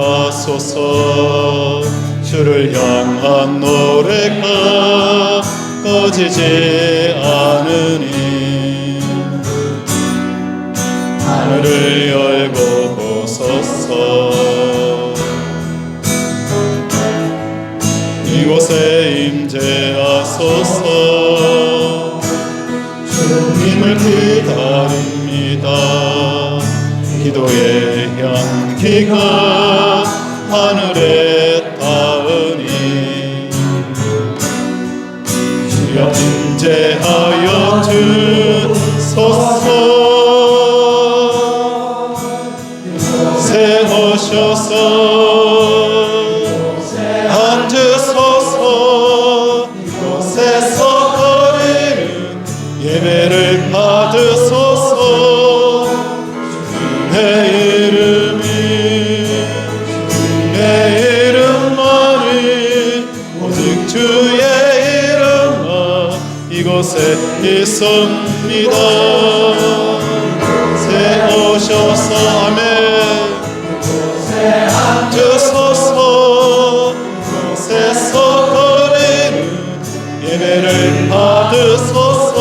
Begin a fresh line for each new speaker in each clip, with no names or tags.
하소서. 주를 향한 노래가 꺼지지 않으니 하늘을 열고 보소서. 이곳에 임재하소서. 주님을 기다립니다. 기도의 향기가 하늘에 닿으니 주여 임재하여 주소서. 세우셔서 앉으소서. 이곳에서 드리는 예배를 받으소서. 내 이름이 내 이름만이 오직 주의 이름만 이곳에 있습니다. 세우셔서 아멘. 앉으소서. 이곳에서 드리는 예배를 받으소서.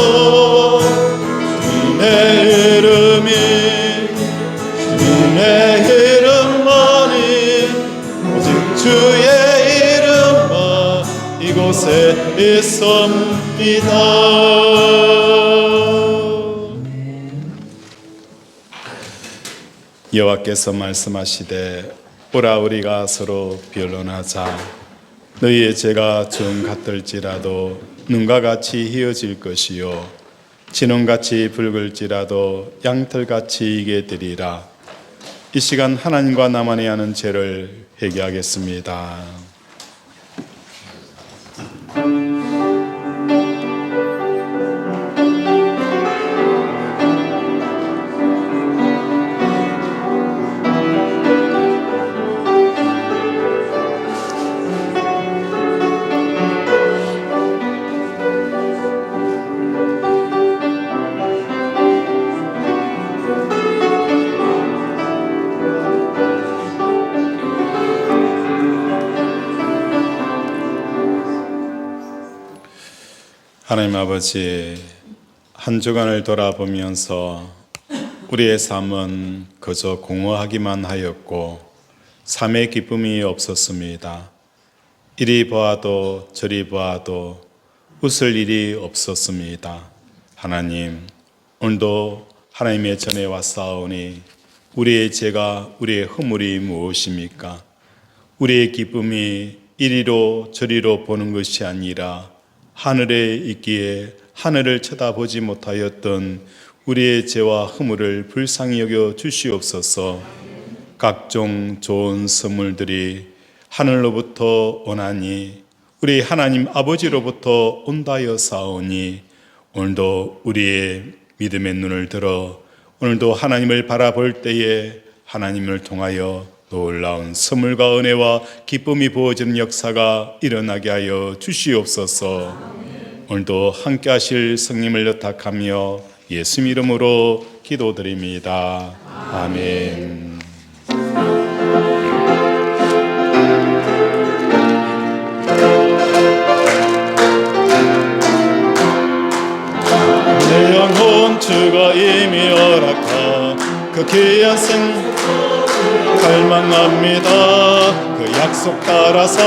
주님의 이름이 주님의 이름만이 오직 주의 이름만 이곳에 있습니다. 여호와께서 말씀하시되 오라 우리가 서로 변론하자. 너희의 죄가 정 같을지라도 눈과 같이 희어질 것이요 진홍같이 붉을지라도 양털같이 이게 되리라. 이 시간 하나님과 나만이 하는 죄를 회개하겠습니다. 하나님 아버지, 한 주간을 돌아보면서 우리의 삶은 그저 공허하기만 하였고 삶의 기쁨이 없었습니다. 이리 보아도 저리 보아도 웃을 일이 없었습니다. 하나님, 오늘도 하나님의 전에 왔사오니 우리의 죄가 우리의 허물이 무엇입니까? 우리의 기쁨이 이리로 저리로 보는 것이 아니라 하늘에 있기에 하늘을 쳐다보지 못하였던 우리의 죄와 허물을 불쌍히 여겨 주시옵소서. 각종 좋은 선물들이 하늘로부터 오나니 우리 하나님 아버지로부터 온다여 사오니 오늘도 우리의 믿음의 눈을 들어 오늘도 하나님을 바라볼 때에 하나님을 통하여 놀라운 선물과 은혜와 기쁨이 부어지는 역사가 일어나게 하여 주시옵소서. 오늘도 함께 하실 성령을 요탁하며 예수 이름으로 기도드립니다. 아멘. 내 영혼 주가 이미 허락한 그 귀한 생 갈망합니다. 그 약속 따라서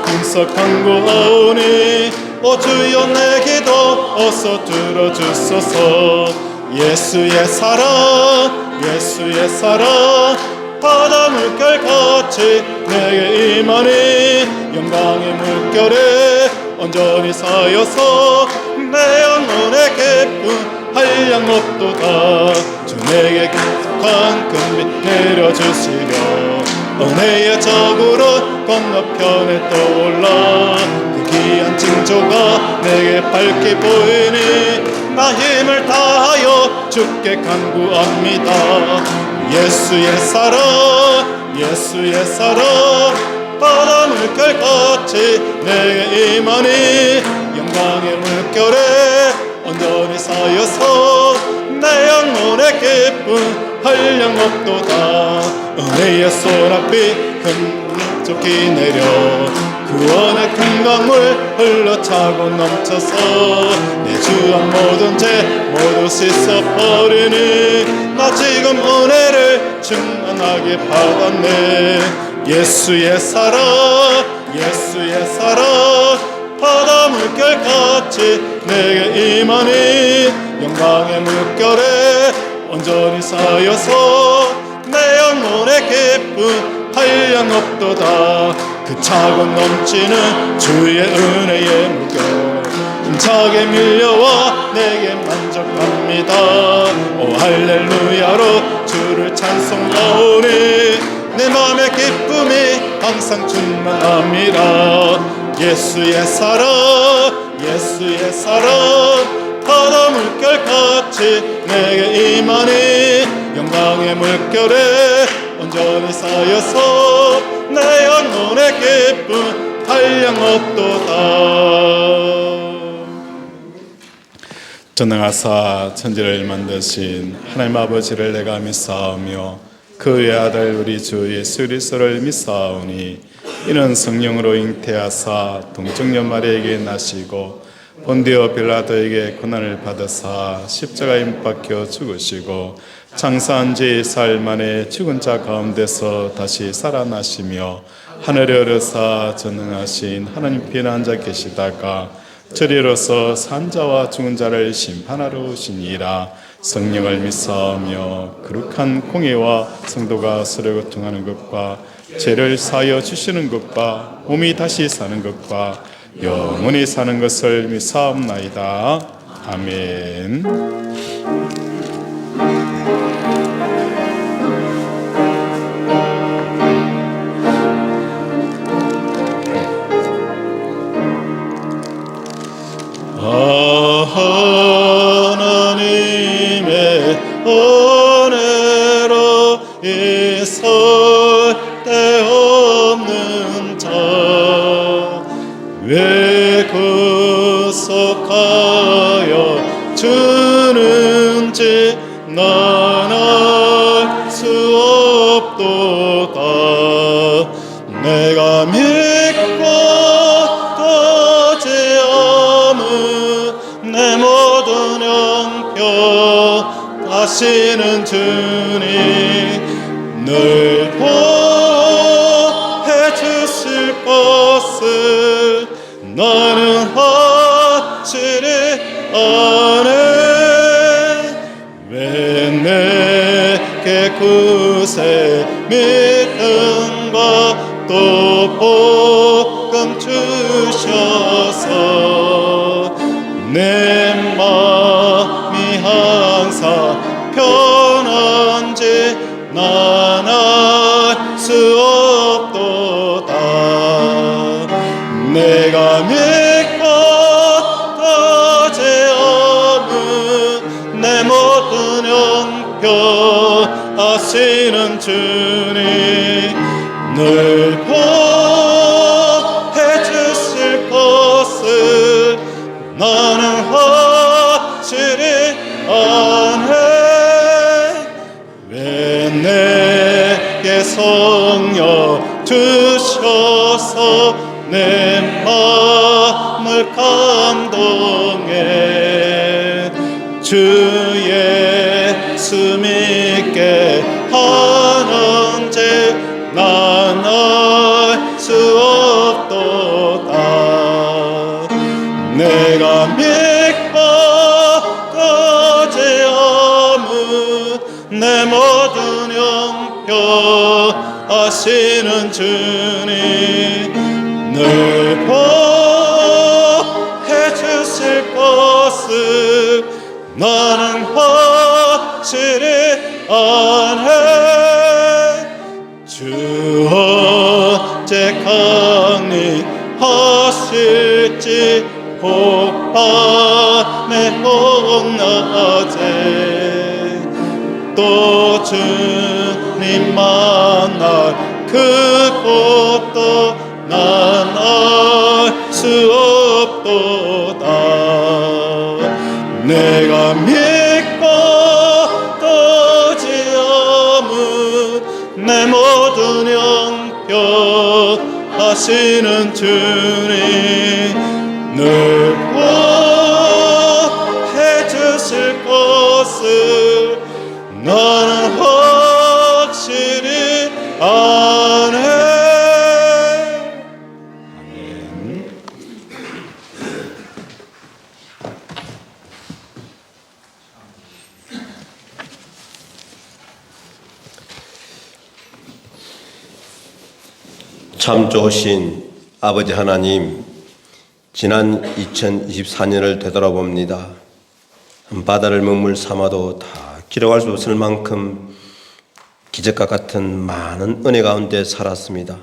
힘써 간구하오니 오 주여 내 기도 어서 들어주소서. 예수의 사랑 예수의 사랑 바다 물결같이 내게 임하니 영광의 물결에 온전히 쌓여서 내 영혼의 기쁨 한량 없도다. 주 내게 깊숙한 금빛 내려주시며 은혜의 저구로 건너편에 떠올라 그 귀한 징조가 내게 밝게 보이니 나 힘을 다하여 주께 간구합니다. 예수의 사랑 예수의 사랑 바다 물결같이 내게 임하니 영광의 물결에 온전히 쌓여서 내 영혼의 기쁨 한량 없도다. 은혜의 소낙비 흠족히 내려 구원의 큰 강물 흘러차고 넘쳐서 내 주한 모든 죄 모두 씻어버리니 나 지금 은혜를 충만하게 받았네. 예수의 사랑 예수의 사랑 바다 물결같이 내게 임하니 영광의 물결에 온전히 쌓여서 내 영혼의 기쁨 한량없도다. 그 차고 넘치는 주의 은혜의 물결 힘차게 밀려와 내게 만족합니다. 오 할렐루야로 주를 찬송하오니 내 맘의 기쁨이 항상 충만합니다. 예수의 사랑 예수의 사랑 바다 물결같이 내게 임하니 영광의 물결에 온전히 쌓여서 내 영혼의 기쁨 한량없도다. 전능하사 천지를 만드신 하나님 아버지를 내가 믿사오며 그의 아들 우리 주 예수 그리스도를 믿사오니 이는 성령으로 잉태하사 동정녀 마리아에게 나시고 본디오 빌라도에게 고난을 받으사 십자가에 못 박혀 죽으시고 장사한 지 4일 만에 죽은 자 가운데서 다시 살아나시며 하늘에 오르사 전능하신 하나님 편에 앉아 계시다가 저리로서 산 자와 죽은 자를 심판하러 오시니라. 성령을 믿사오며 거룩한 공예와 성도가 서로 교통하는 것과 죄를 사하여 주시는 것과 몸이 다시 사는 것과 영원히 사는 것을 믿사옵나이다. 아멘. 하나님의 은혜로 있을 데 없는 자 왜 구속하여 주는지 난 알 수 없도다. 내가 믿고 내 모든 형편 하시는 주님 늘 보호해 주실 것을 나는 확실히 아네. 왜 내게 구세 믿음과 또 복음 주셔서 내 맘이 항상 편한지 난 알 수 없도다. 내가 믿고 의지하는 내 모든 형편 하시는 주님 늘 보호해 주실 것을 나는 확실히 아네. 왜 내게 성령 주셔서 내 마음을 감동해 주 예수 믿게 하는지 난 알 수 없도다. 내가 믿고 의지하는 내 모든 형편 하시는 주님 늘 보호해 주실 것을 나는 확실히 아네. 주 어째 강림하실지 혹밤에 혹낮에 또 주님 만날 그곳도 난 알 수 없도다. 내가 믿고 의지하는 내 모든 하시는 주님 늘 구원해 주실 것을 나는 확실히 아네. 아멘.
참 좋으신 아버지 하나님, 지난 2024년을 되돌아봅니다. 바다를 먹물 삼아도 다 기록할 수 없을 만큼 기적과 같은 많은 은혜 가운데 살았습니다.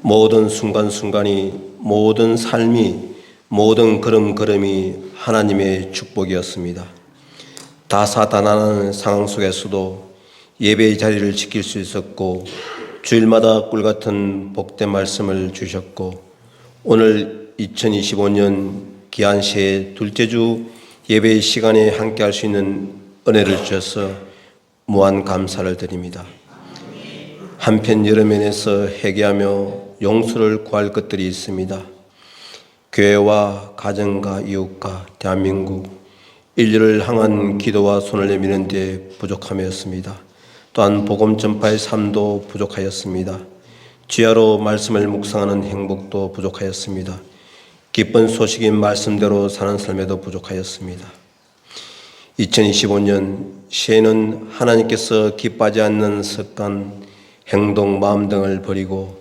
모든 순간순간이, 모든 삶이, 모든 걸음걸음이 하나님의 축복이었습니다. 다사다난한 상황 속에서도 예배의 자리를 지킬 수 있었고, 주일마다 꿀같은 복된 말씀을 주셨고, 오늘 2025년 귀한 새해 둘째 주 예배의 시간에 함께 할 수 있는 은혜를 주셔서 무한 감사를 드립니다. 한편 여러 면에서 회개하며 용서를 구할 것들이 있습니다. 교회와 가정과 이웃과 대한민국 인류를 향한 기도와 손을 내미는 데 부족함이었습니다. 또한 복음 전파의 삶도 부족하였습니다. 주야로 말씀을 묵상하는 행복도 부족하였습니다. 기쁜 소식인 말씀대로 사는 삶에도 부족하였습니다. 2025년 새해는 하나님께서 기뻐하지 않는 습관, 행동, 마음 등을 버리고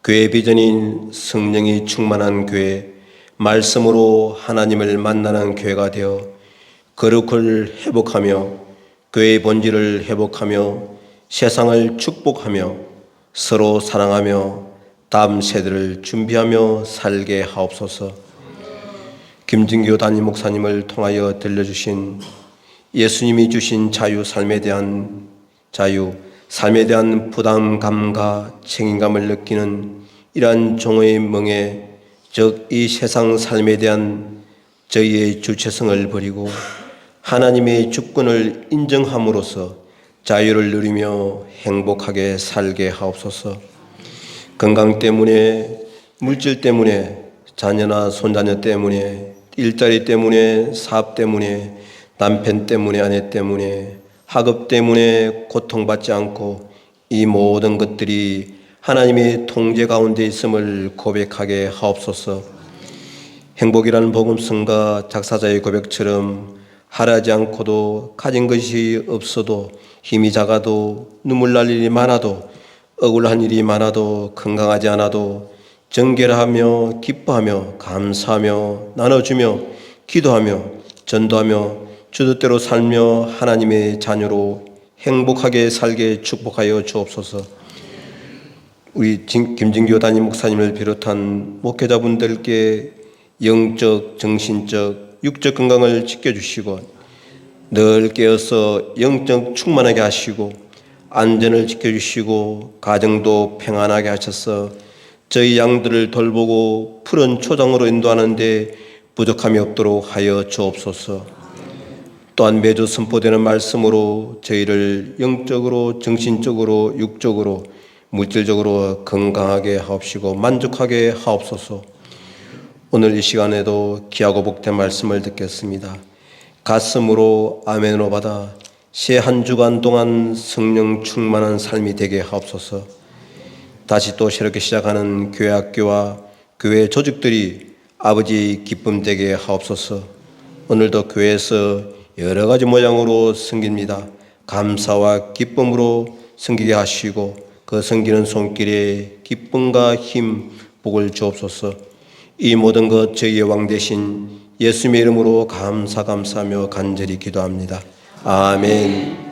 교회 비전인 성령이 충만한 교회, 말씀으로 하나님을 만나는 교회가 되어 거룩을 회복하며 교회의 본질을 회복하며 세상을 축복하며 서로 사랑하며 다음 세대를 준비하며 살게 하옵소서. 김진규 담임 목사님을 통하여 들려주신 예수님이 주신 자유, 삶에 대한 자유, 삶에 대한 부담감과 책임감을 느끼는 이러한 종의 멍에, 즉 이 세상 삶에 대한 저희의 주체성을 버리고 하나님의 주권을 인정함으로써 자유를 누리며 행복하게 살게 하옵소서. 건강 때문에, 물질 때문에, 자녀나 손자녀 때문에, 일자리 때문에, 사업 때문에, 남편 때문에, 아내 때문에, 학업 때문에 고통받지 않고 이 모든 것들이 하나님의 통제 가운데 있음을 고백하게 하옵소서. 행복이라는 복음성과 작사자의 고백처럼 하라지 않고도, 가진 것이 없어도, 힘이 작아도, 눈물 날 일이 많아도, 억울한 일이 많아도, 건강하지 않아도 정결하며 기뻐하며 감사하며 나눠주며 기도하며 전도하며 주 뜻대로 살며 하나님의 자녀로 행복하게 살게 축복하여 주옵소서. 우리 김진규 담임 목사님을 비롯한 목회자분들께 영적, 정신적, 육적 건강을 지켜주시고 늘 깨어서 영적 충만하게 하시고 안전을 지켜주시고 가정도 평안하게 하셔서 저희 양들을 돌보고 푸른 초장으로 인도하는 데 부족함이 없도록 하여 주옵소서. 또한 매주 선포되는 말씀으로 저희를 영적으로, 정신적으로, 육적으로, 물질적으로 건강하게 하옵시고 만족하게 하옵소서. 오늘 이 시간에도 귀하고 복된 말씀을 듣겠습니다. 가슴으로 아멘으로 받아 새 한 주간 동안 성령 충만한 삶이 되게 하옵소서. 다시 또 새롭게 시작하는 교회 학교와 교회 조직들이 아버지의 기쁨 되게 하옵소서. 오늘도 교회에서 여러 가지 모양으로 섬깁니다. 감사와 기쁨으로 섬기게 하시고 그 섬기는 손길에 기쁨과 힘, 복을 주옵소서. 이 모든 것 저희의 왕 되신 예수님의 이름으로 감사하며 간절히 기도합니다. 아멘.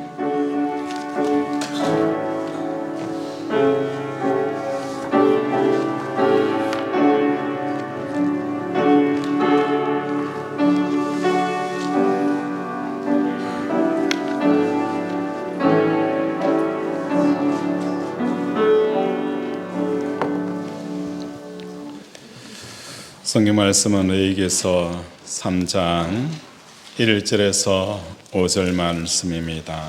성경 말씀은 레위기서 3장 1절에서 5절 말씀입니다.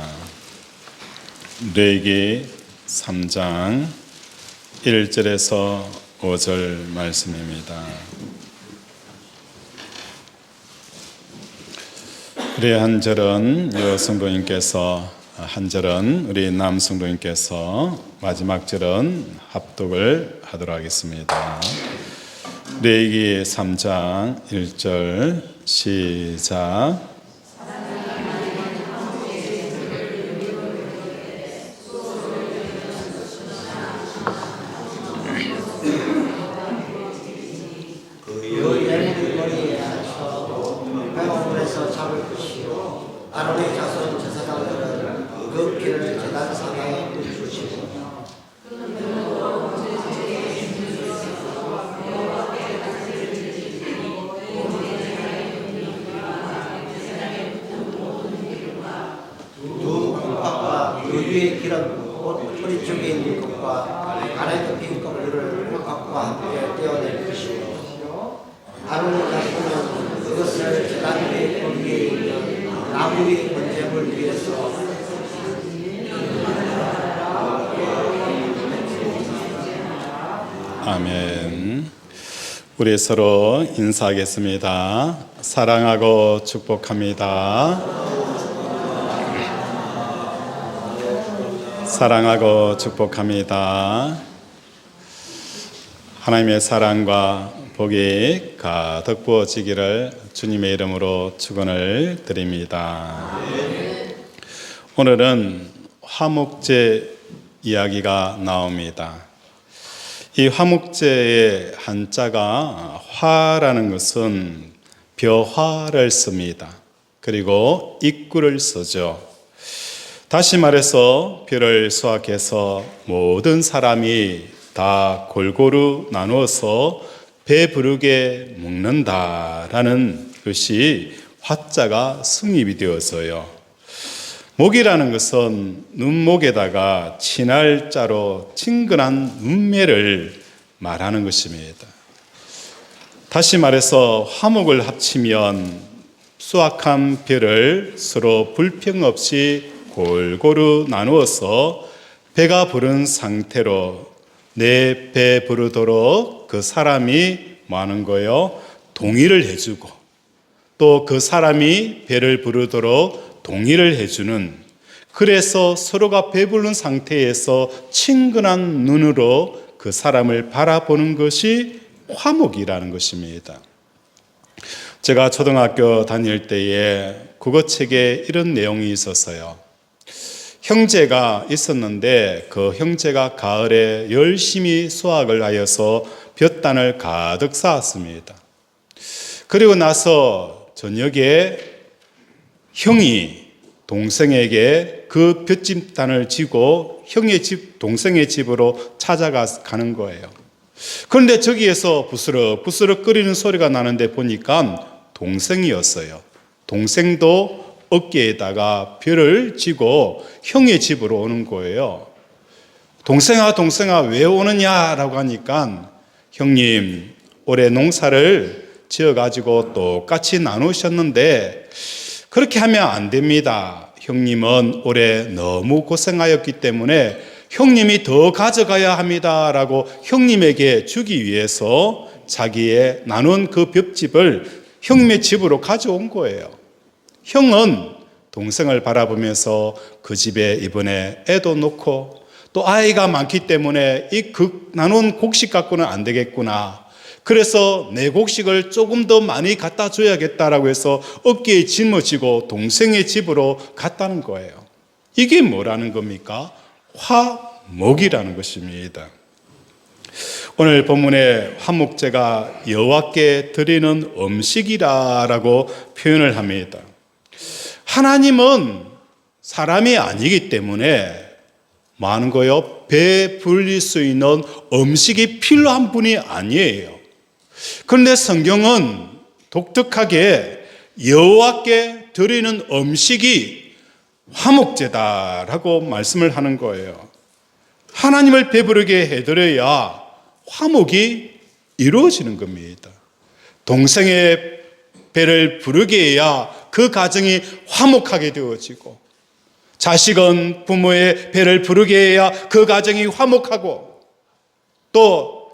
레위기 3장 1절에서 5절 말씀입니다. 우리 한 절은 여성도님께서, 한 절은 우리 남성도님께서, 마지막 절은 합독을 하도록 하겠습니다. 레위기 3장 1절 시작.
아론의 자손 제사장들은 그 피를 제단 상에 뿌리시고 두 콩팥과 그 위에 기름 곧 뿌리 쪽에 있는 것과 안에 덮인 껍질을 콩팥과 함께 떼어낼 것이요 아론의 자손은 그것을 제단 위에 그 위에 있는 나무 위 번제물 위에서
아멘. 우리 서로 인사하겠습니다. 사랑하고 축복합니다. 사랑하고 축복합니다. 하나님의 사랑과 복이 가득 부어지기를 주님의 이름으로 축원을 드립니다. 오늘은 화목제 이야기가 나옵니다. 이 화목제의 한자가 화라는 것은 벼화를 씁니다. 그리고 입구를 쓰죠. 다시 말해서 벼를 수확해서 모든 사람이 다 골고루 나누어서 배부르게 먹는다라는 것이 화자가 성립이 되어서요. 목이라는 것은 눈목에다가 친할자로 친근한 눈매를 말하는 것입니다. 다시 말해서 화목을 합치면 수확한 벼를 서로 불평 없이 골고루 나누어서 배가 부른 상태로 내 배 부르도록 그 사람이 뭐 하는 거예요? 동의를 해주고 또 그 사람이 배를 부르도록 동의를 해주는, 그래서 서로가 배부른 상태에서 친근한 눈으로 그 사람을 바라보는 것이 화목이라는 것입니다. 제가 초등학교 다닐 때에 국어책에 이런 내용이 있었어요. 형제가 있었는데 그 형제가 가을에 열심히 수확을 하여서 볕단을 가득 쌓았습니다. 그리고 나서 저녁에 형이 동생에게 그 볕집단을 지고 형의 집, 동생의 집으로 찾아가는 거예요. 그런데 저기에서 부스럭부스럭 끓이는 소리가 나는데 보니까 동생이었어요. 동생도 어깨에다가 벼를 지고 형의 집으로 오는 거예요. 동생아 왜 오느냐라고 하니까, 형님 올해 농사를 지어가지고 똑같이 나누셨는데 그렇게 하면 안 됩니다. 형님은 올해 너무 고생하였기 때문에 형님이 더 가져가야 합니다 라고 형님에게 주기 위해서 자기의 나눈 그 볏집을 형님의 집으로 가져온 거예요. 형은 동생을 바라보면서 그 집에 이번에 애도 놓고 또 아이가 많기 때문에 이 나눈 곡식 갖고는 안 되겠구나, 그래서 내 곡식을 조금 더 많이 갖다 줘야겠다라고 해서 어깨에 짊어지고 동생의 집으로 갔다는 거예요. 이게 뭐라는 겁니까? 화목이라는 것입니다. 오늘 본문의 화목제가 여호와께 드리는 음식이라고 표현을 합니다. 하나님은 사람이 아니기 때문에 많은 거요, 배 불릴 수 있는 음식이 필요한 분이 아니에요. 그런데 성경은 독특하게 여호와께 드리는 음식이 화목제다라고 말씀을 하는 거예요. 하나님을 배부르게 해드려야 화목이 이루어지는 겁니다. 동생의 배를 부르게 해야 그 가정이 화목하게 되어지고, 자식은 부모의 배를 부르게 해야 그 가정이 화목하고, 또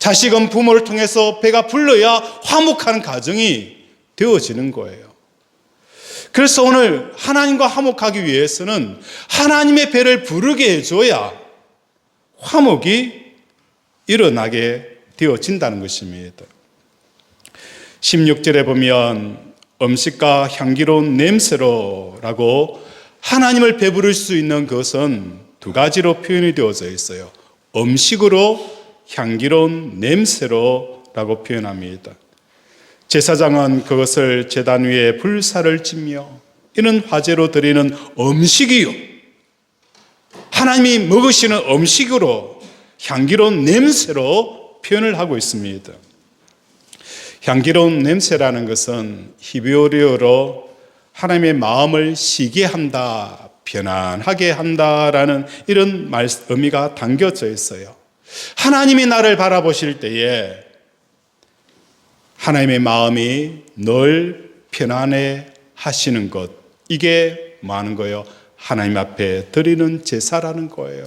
자식은 부모를 통해서 배가 불러야 화목하는 가정이 되어지는 거예요. 그래서 오늘 하나님과 화목하기 위해서는 하나님의 배를 부르게 해줘야 화목이 일어나게 되어진다는 것입니다. 16절에 보면 음식과 향기로운 냄새로라고 하나님을 배부를 수 있는 것은 두 가지로 표현이 되어져 있어요. 음식으로 향기로운 냄새로라고 표현합니다. 제사장은 그것을 제단 위에 불사를 지며 이는 화제로 드리는 음식이요, 하나님이 먹으시는 음식으로 향기로운 냄새로 표현을 하고 있습니다. 향기로운 냄새라는 것은 히브리어로 하나님의 마음을 시게 한다, 편안하게 한다라는 이런 의미가 담겨져 있어요. 하나님이 나를 바라보실 때에 하나님의 마음이 늘 편안해 하시는 것, 이게 뭐 하는 거예요? 하나님 앞에 드리는 제사라는 거예요.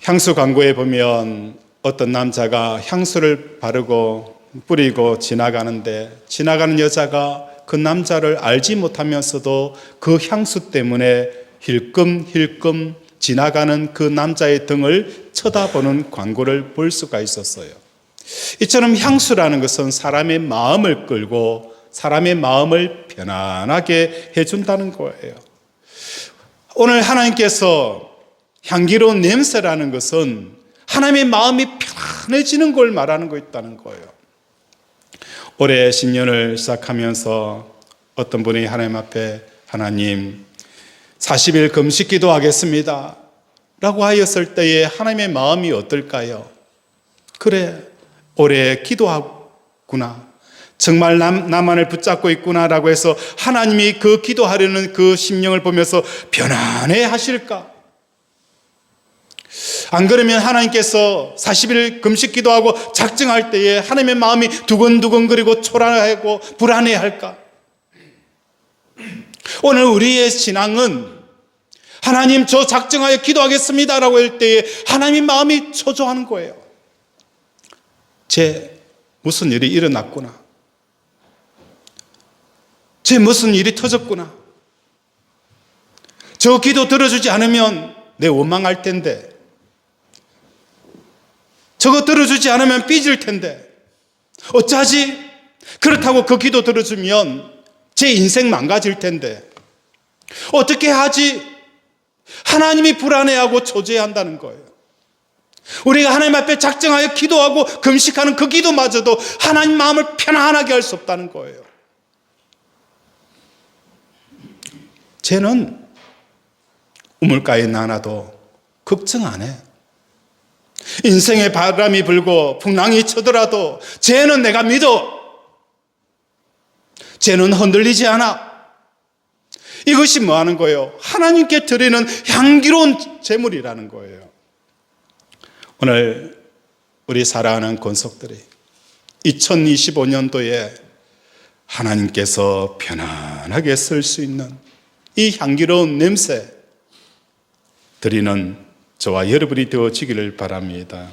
향수 광고에 보면 어떤 남자가 향수를 바르고 뿌리고 지나가는데 지나가는 여자가 그 남자를 알지 못하면서도 그 향수 때문에 힐끔힐끔 지나가는 그 남자의 등을 쳐다보는 광고를 볼 수가 있었어요. 이처럼 향수라는 것은 사람의 마음을 끌고 사람의 마음을 편안하게 해준다는 거예요. 오늘 하나님께서 향기로운 냄새라는 것은 하나님의 마음이 편안해지는 걸 말하는 거 있다는 거예요. 올해 신년을 시작하면서 어떤 분이 하나님 앞에 하나님 40일 금식 기도하겠습니다 라고 하였을 때에 하나님의 마음이 어떨까요? 그래, 올해 기도하구나, 정말 나만을 붙잡고 있구나라고 해서 하나님이 그 기도하려는 그 심령을 보면서 편안해 하실까? 안 그러면 하나님께서 40일 금식 기도하고 작정할 때에 하나님의 마음이 두근두근거리고 초라하고 불안해할까? 오늘 우리의 신앙은 하나님 저 작정하여 기도하겠습니다라고 할 때에 하나님의 마음이 초조하는 거예요. 제 무슨 일이 일어났구나, 제 무슨 일이 터졌구나, 저 기도 들어주지 않으면 내 원망할 텐데, 저거 들어주지 않으면 삐질 텐데 어쩌지? 그렇다고 그 기도 들어주면 제 인생 망가질 텐데 어떻게 하지? 하나님이 불안해하고 초조해한다는 거예요. 우리가 하나님 앞에 작정하여 기도하고 금식하는 그 기도마저도 하나님 마음을 편안하게 할 수 없다는 거예요. 쟤는 우물가에 나놔도 걱정 안 해. 인생의 바람이 불고 풍랑이 쳐더라도 쟤는 내가 믿어. 쟤는 흔들리지 않아. 이것이 뭐 하는 거예요? 하나님께 드리는 향기로운 제물이라는 거예요. 오늘 우리 사랑하는 권속들이 2025년도에 하나님께서 편안하게 쓸 수 있는 이 향기로운 냄새 드리는 저와 여러분이 되어지기를 바랍니다.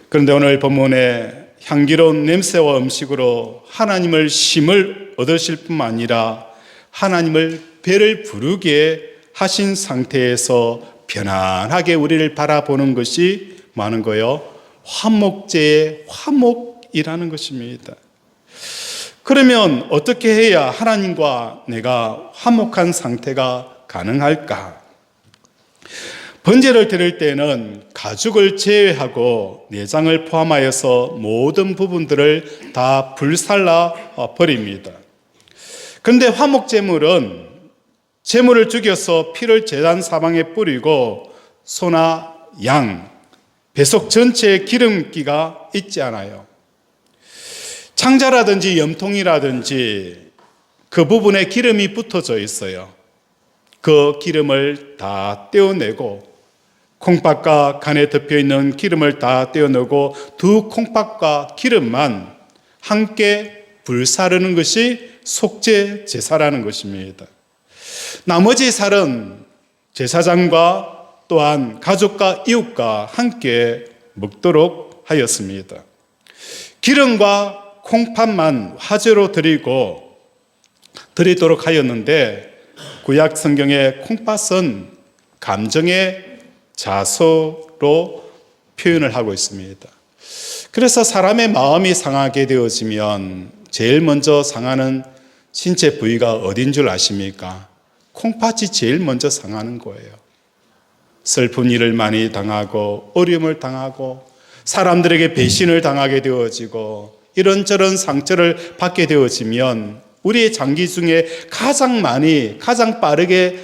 그런데 오늘 본문에 향기로운 냄새와 음식으로 하나님을 심을 얻으실 뿐만 아니라 하나님을 배를 부르게 하신 상태에서 편안하게 우리를 바라보는 것이 많은 거예요. 화목제의 화목이라는 것입니다. 그러면 어떻게 해야 하나님과 내가 화목한 상태가 가능할까? 번제를 드릴 때는 가죽을 제외하고 내장을 포함하여서 모든 부분들을 다 불살라 버립니다. 그런데 화목제물은 제물을 죽여서 피를 제단 사방에 뿌리고 소나 양, 배속 전체에 기름기가 있지 않아요. 창자라든지 염통이라든지 그 부분에 기름이 붙어져 있어요. 그 기름을 다 떼어내고 콩팥과 간에 덮여있는 기름을 다 떼어내고 두 콩팥과 기름만 함께 불사르는 것이 속죄 제사라는 것입니다. 나머지 살은 제사장과 또한 가족과 이웃과 함께 먹도록 하였습니다. 기름과 콩팥만 화제로 드리도록 하였는데 구약 성경의 콩팥은 감정의 자소로 표현을 하고 있습니다. 그래서 사람의 마음이 상하게 되어지면 제일 먼저 상하는 신체 부위가 어딘 줄 아십니까? 콩팥이 제일 먼저 상하는 거예요. 슬픈 일을 많이 당하고 어려움을 당하고 사람들에게 배신을 당하게 되어지고 이런저런 상처를 받게 되어지면 우리의 장기 중에 가장 빠르게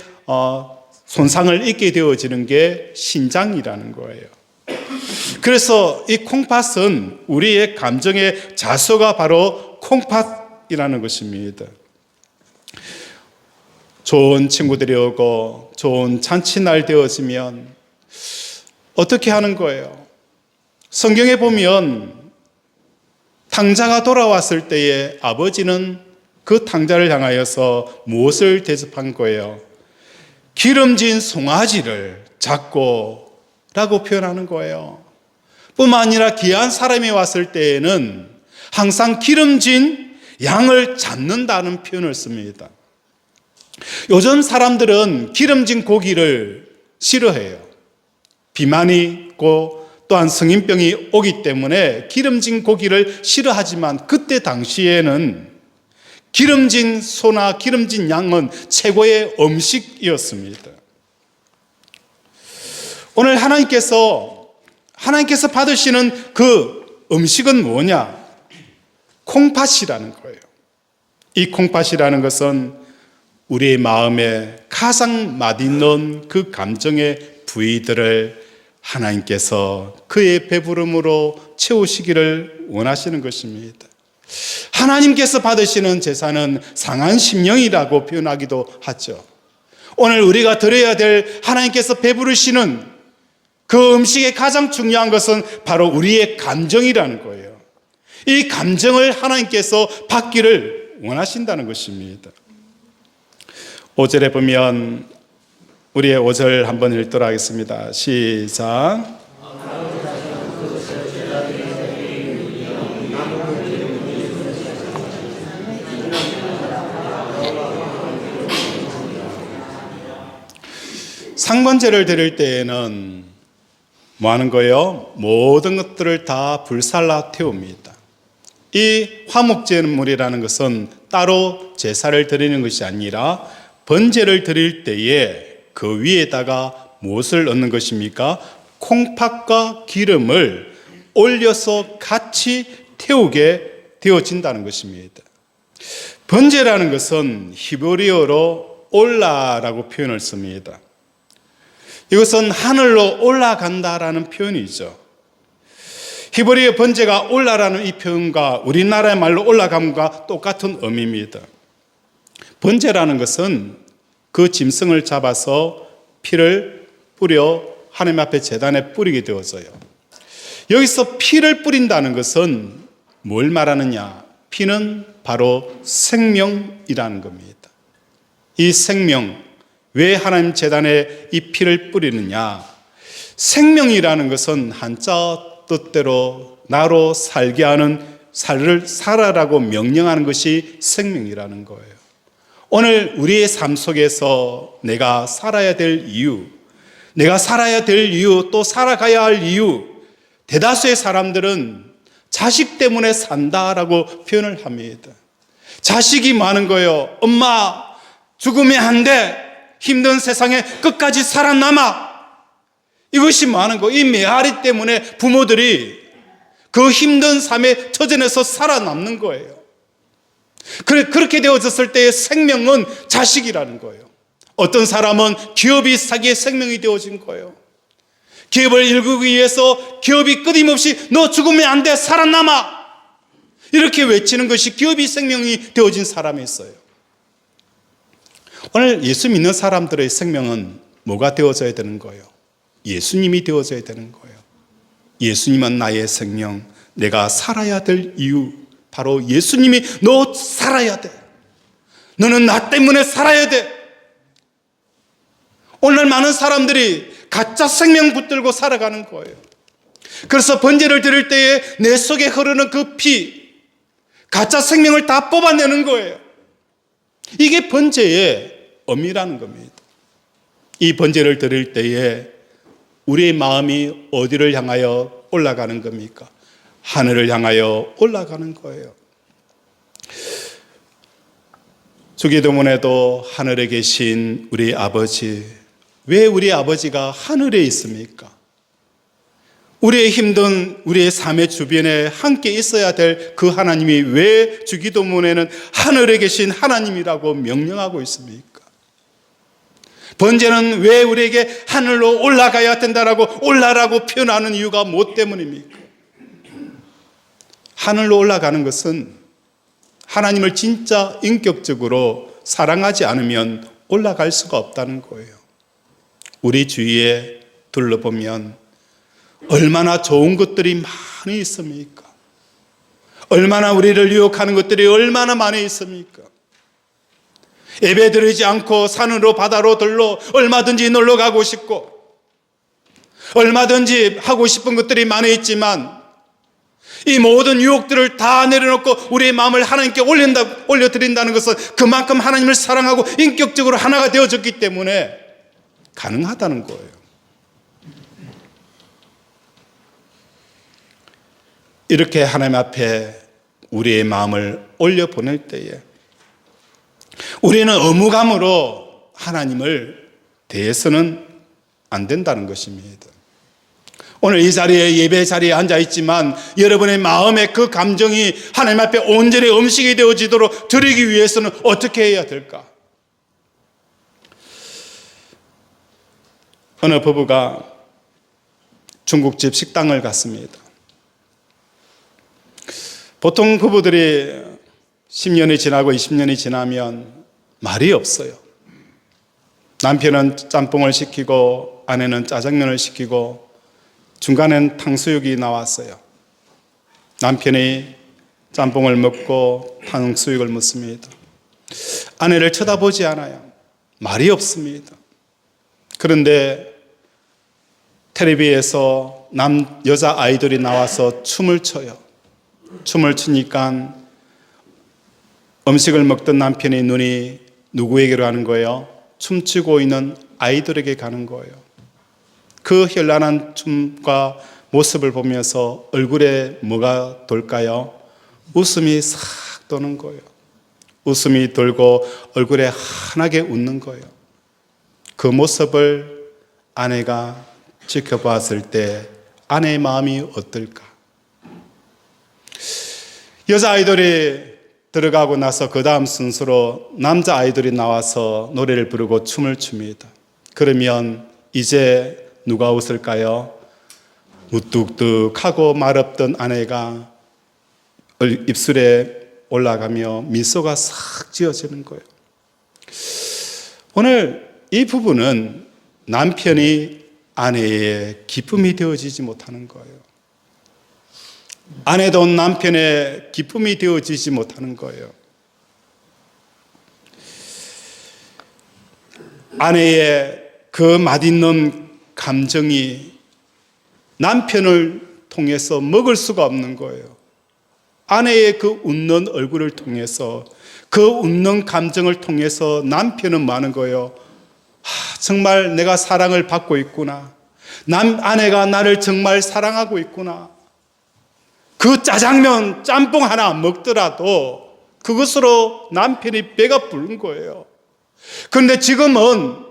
손상을 입게 되어지는 게 신장이라는 거예요. 그래서 이 콩팥은 우리의 감정의 자소가 바로 콩팥이라는 것입니다. 좋은 친구들이 오고 좋은 잔치날 되어지면 어떻게 하는 거예요? 성경에 보면 탕자가 돌아왔을 때에 아버지는 그 탕자를 향하여서 무엇을 대접한 거예요? 기름진 송아지를 잡고 라고 표현하는 거예요. 뿐만 아니라 귀한 사람이 왔을 때에는 항상 기름진 양을 잡는다는 표현을 씁니다. 요즘 사람들은 기름진 고기를 싫어해요. 비만이 있고 또한 성인병이 오기 때문에 기름진 고기를 싫어하지만 그때 당시에는 기름진 소나 기름진 양은 최고의 음식이었습니다. 오늘 하나님께서 받으시는 그 음식은 뭐냐? 콩팥이라는 거예요. 이 콩팥이라는 것은 우리의 마음에 가장 맛있는 그 감정의 부위들을 하나님께서 그의 배부름으로 채우시기를 원하시는 것입니다. 하나님께서 받으시는 제사는 상한 심령이라고 표현하기도 하죠. 오늘 우리가 드려야 될 하나님께서 배부르시는 그 음식의 가장 중요한 것은 바로 우리의 감정이라는 거예요. 이 감정을 하나님께서 받기를 원하신다는 것입니다. 5절에 보면 우리의 5절 한번 읽도록 하겠습니다. 시작. 상번제를 드릴 때에는 뭐 하는 거예요? 모든 것들을 다 불살라 태웁니다. 이 화목제물이라는 것은 따로 제사를 드리는 것이 아니라 번제를 드릴 때에 그 위에다가 무엇을 넣는 것입니까? 콩팥과 기름을 올려서 같이 태우게 되어진다는 것입니다. 번제라는 것은 히브리어로 올라라고 표현을 씁니다. 이것은 하늘로 올라간다라는 표현이죠. 히브리어 번제가 올라라는 이 표현과 우리나라의 말로 올라감과 똑같은 의미입니다. 번제라는 것은 그 짐승을 잡아서 피를 뿌려 하나님 앞에 제단에 뿌리게 되어져요. 여기서 피를 뿌린다는 것은 뭘 말하느냐? 피는 바로 생명이라는 겁니다. 이 생명, 왜 하나님 제단에 이 피를 뿌리느냐? 생명이라는 것은 한자 뜻대로 나로 살게 하는 살아라고 명령하는 것이 생명이라는 거예요. 오늘 우리의 삶 속에서 내가 살아야 될 이유, 또 살아가야 할 이유, 대다수의 사람들은 자식 때문에 산다라고 표현을 합니다. 자식이 많은 거예요. 엄마, 죽으면 안 돼. 힘든 세상에 끝까지 살아남아. 이것이 많은 거. 이 메아리 때문에 부모들이 그 힘든 삶에 처전해서 살아남는 거예요. 그렇게 되어졌을 때의 생명은 자식이라는 거예요. 어떤 사람은 기업이 자기의 생명이 되어진 거예요. 기업을 일구기 위해서 기업이 끊임없이 너 죽으면 안 돼, 살아남아, 이렇게 외치는 것이 기업이 생명이 되어진 사람이 있어요. 오늘 예수 믿는 사람들의 생명은 뭐가 되어져야 되는 거예요? 예수님이 되어져야 되는 거예요. 예수님은 나의 생명, 내가 살아야 될 이유, 바로 예수님이 너 살아야 돼. 너는 나 때문에 살아야 돼. 오늘 많은 사람들이 가짜 생명 붙들고 살아가는 거예요. 그래서 번제를 드릴 때에 내 속에 흐르는 그 피, 가짜 생명을 다 뽑아내는 거예요. 이게 번제의 의미라는 겁니다. 이 번제를 드릴 때에 우리의 마음이 어디를 향하여 올라가는 겁니까? 하늘을 향하여 올라가는 거예요. 주기도문에도 하늘에 계신 우리 아버지, 왜 우리 아버지가 하늘에 있습니까? 우리의 힘든 우리의 삶의 주변에 함께 있어야 될 그 하나님이 왜 주기도문에는 하늘에 계신 하나님이라고 명령하고 있습니까? 번제는 왜 우리에게 하늘로 올라가야 된다라고 올라라고 표현하는 이유가 뭐 때문입니까? 하늘로 올라가는 것은 하나님을 진짜 인격적으로 사랑하지 않으면 올라갈 수가 없다는 거예요. 우리 주위에 둘러보면 얼마나 좋은 것들이 많이 있습니까? 얼마나 우리를 유혹하는 것들이 얼마나 많이 있습니까? 예배 드리지 않고 산으로 바다로 들러 얼마든지 놀러 가고 싶고 얼마든지 하고 싶은 것들이 많이 있지만 이 모든 유혹들을 다 내려놓고 우리의 마음을 하나님께 올려드린다는 것은 그만큼 하나님을 사랑하고 인격적으로 하나가 되어졌기 때문에 가능하다는 거예요. 이렇게 하나님 앞에 우리의 마음을 올려보낼 때에 우리는 의무감으로 하나님을 대해서는 안 된다는 것입니다. 오늘 이 자리에 예배 자리에 앉아 있지만 여러분의 마음의 그 감정이 하나님 앞에 온전히 음식이 되어지도록 드리기 위해서는 어떻게 해야 될까? 어느 부부가 중국집 식당을 갔습니다. 보통 부부들이 10년이 지나고 20년이 지나면 말이 없어요. 남편은 짬뽕을 시키고 아내는 짜장면을 시키고 중간엔 탕수육이 나왔어요. 남편이 짬뽕을 먹고 탕수육을 먹습니다. 아내를 쳐다보지 않아요. 말이 없습니다. 그런데 텔레비에서 여자 아이돌이 나와서 춤을 춰요. 춤을 추니까 음식을 먹던 남편의 눈이 누구에게로 가는 거예요? 춤추고 있는 아이돌에게 가는 거예요. 그 현란한 춤과 모습을 보면서 얼굴에 뭐가 돌까요? 웃음이 싹 도는 거예요. 웃음이 돌고 얼굴에 환하게 웃는 거예요. 그 모습을 아내가 지켜봤을 때 아내의 마음이 어떨까? 여자 아이돌이 들어가고 나서 그 다음 순서로 남자 아이돌이 나와서 노래를 부르고 춤을 춥니다. 그러면 이제 누가 웃을까요? 무뚝뚝하고 말없던 아내가 입술에 올라가며 미소가 싹 지어지는 거예요. 오늘 이 부분은 남편이 아내의 기쁨이 되어지지 못하는 거예요. 아내도 남편의 기쁨이 되어지지 못하는 거예요. 아내의 그 맛있는 감정이 남편을 통해서 먹을 수가 없는 거예요. 아내의 그 웃는 얼굴을 통해서 그 웃는 감정을 통해서 남편은 많은 거예요. 정말 내가 사랑을 받고 있구나. 아내가 나를 정말 사랑하고 있구나. 그 짜장면, 짬뽕 하나 먹더라도 그것으로 남편이 배가 부른 거예요. 그런데 지금은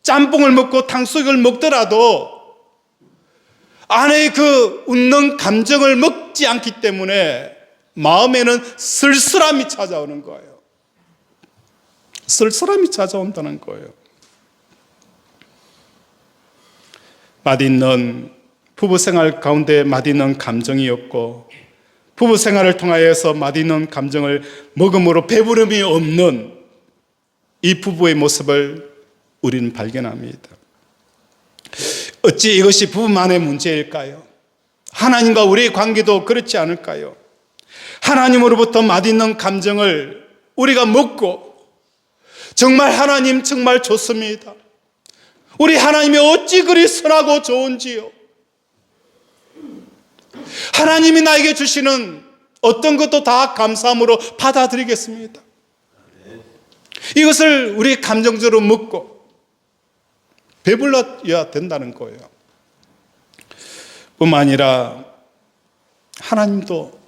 짬뽕을 먹고 탕수육을 먹더라도 아내의 그 웃는 감정을 먹지 않기 때문에 마음에는 쓸쓸함이 찾아오는 거예요. 쓸쓸함이 찾아온다는 거예요. 맛있는 부부생활 가운데 맛있는 감정이었고 부부생활을 통하여서 맛있는 감정을 먹음으로 배부름이 없는 이 부부의 모습을 우리는 발견합니다. 어찌 이것이 부부만의 문제일까요? 하나님과 우리의 관계도 그렇지 않을까요? 하나님으로부터 맛있는 감정을 우리가 먹고 정말 하나님 정말 좋습니다. 우리 하나님이 어찌 그리 선하고 좋은지요. 하나님이 나에게 주시는 어떤 것도 다 감사함으로 받아들이겠습니다. 이것을 우리 감정적으로 묻고 배불러야 된다는 거예요. 뿐만 아니라 하나님도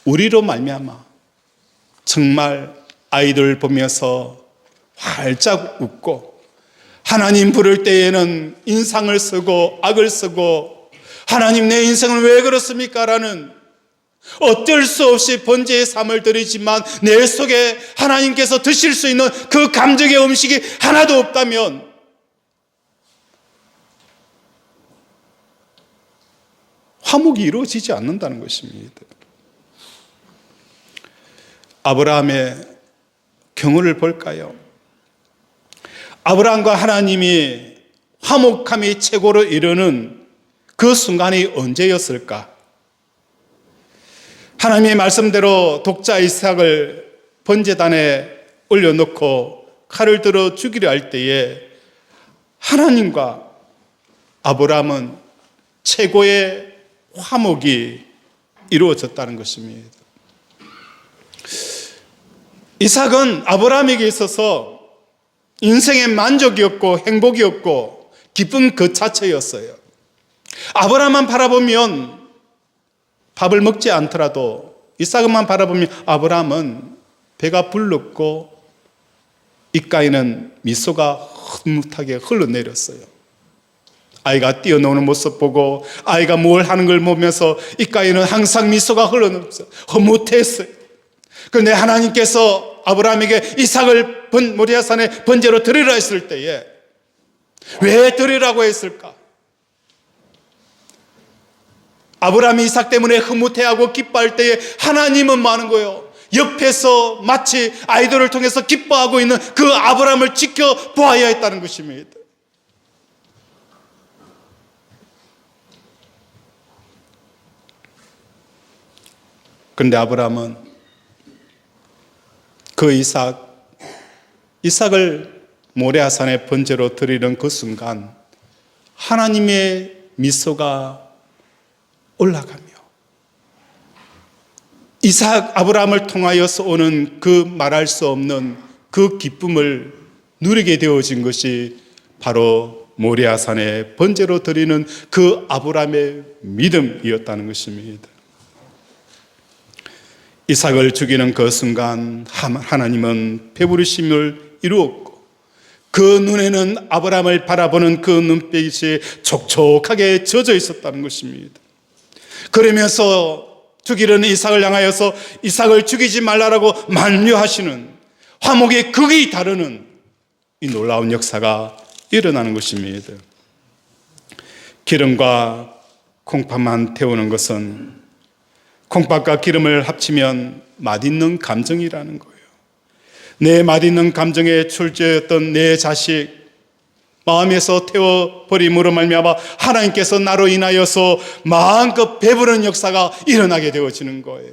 우리로 말미암아 정말 아이들 보면서 활짝 웃고, 하나님 부를 때에는 인상을 쓰고 악을 쓰고, 하나님 내 인생은 왜 그렇습니까? 라는 어쩔 수 없이 번제의 삶을 드리지만 내 속에 하나님께서 드실 수 있는 그 감정의 음식이 하나도 없다면 화목이 이루어지지 않는다는 것입니다. 아브라함의 경우를 볼까요? 아브라함과 하나님이 화목함이 최고로 이르는 그 순간이 언제였을까? 하나님의 말씀대로 독자 이삭을 번제단에 올려놓고 칼을 들어 죽이려 할 때에 하나님과 아브라함은 최고의 화목이 이루어졌다는 것입니다. 이삭은 아브라함에게 있어서 인생의 만족이었고 행복이었고 기쁨 그 자체였어요. 아브라함만 바라보면 밥을 먹지 않더라도 이삭만 바라보면 아브라함은 배가 불렀고 입가에는 미소가 흐뭇하게 흘러내렸어요. 아이가 뛰어노는 모습 보고 아이가 뭘 하는 걸 보면서 입가에는 항상 미소가 흘러내렸어요. 흐뭇했어요. 그런데 하나님께서 아브라함에게 이삭을 모리아산에 번제로 드리라 했을 때에 왜 드리라고 했을까? 아브라함이 이삭 때문에 흐뭇해하고 기뻐할 때에 하나님은 뭐 하는 거예요? 옆에서 마치 아이들을 통해서 기뻐하고 있는 그 아브라함을 지켜보아야 했다는 것입니다. 그런데 아브라함은 그 이삭을 모레아산에 번제로 드리는 그 순간 하나님의 미소가 올라가며 아브라함을 통하여서 오는 그 말할 수 없는 그 기쁨을 누리게 되어진 것이 바로 모리아산에 번제로 드리는 그 아브라함의 믿음이었다는 것입니다. 이삭을 죽이는 그 순간 하나님은 배부르심을 이루었고 그 눈에는 아브라함을 바라보는 그 눈빛이 촉촉하게 젖어 있었다는 것입니다. 그러면서 죽이려는 이삭을 향하여서 이삭을 죽이지 말라라고 만류하시는 화목의 극이 다르는 이 놀라운 역사가 일어나는 것입니다. 기름과 콩팥만 태우는 것은 콩팥과 기름을 합치면 맛있는 감정이라는 거예요. 내 맛있는 감정에 출제했던 내 자식 마음에서 태워버림으로 말미암아 하나님께서 나로 인하여서 마음껏 배부른 역사가 일어나게 되어지는 거예요.